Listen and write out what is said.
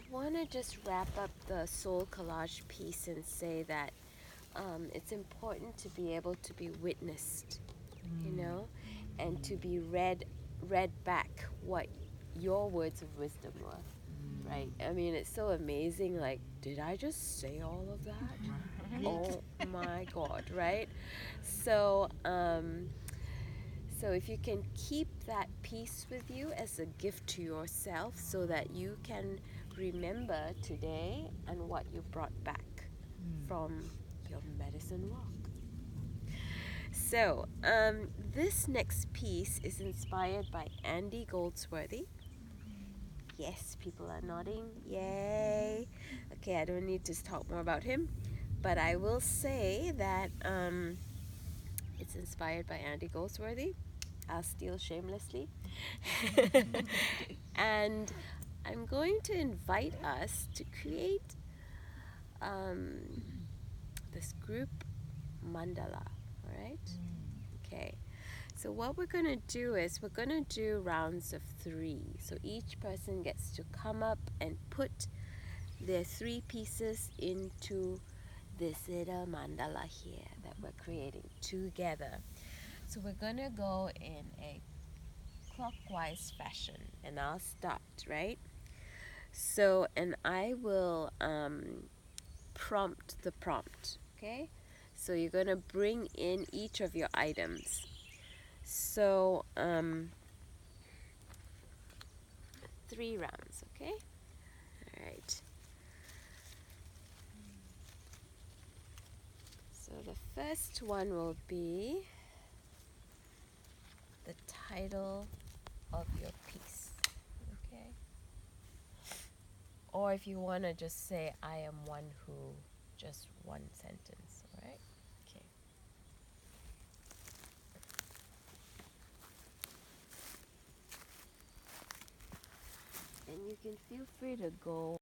want to just wrap up the soul collage piece and say that it's important to be able to be witnessed, you know, and to be read back what your words of wisdom were, right? I mean, it's so amazing. Like, did I just say all of that? Oh my God, right? So, so if you can keep that piece with you as a gift to yourself so that you can remember today and what you brought back from your medicine walk. So, this next piece is inspired by Andy Goldsworthy. Yes, people are nodding. Yay. Okay, I don't need to talk more about him, but I will say that it's inspired by Andy Goldsworthy. I'll steal shamelessly. And I'm going to invite us to create this group mandala, all right? Okay. So what we're going to do is we're going to do rounds of 3. So each person gets to come up and put their 3 pieces into this little mandala here that we're creating together. So we're going to go in a clockwise fashion, and I'll start, right? So, and I will prompt the prompt, okay? So you're going to bring in each of your items. So, 3 rounds, okay? All right. So the first one will be the title of your piece, okay? Or if you want to just say, I am one who, just one sentence, all right? Okay. And you can feel free to go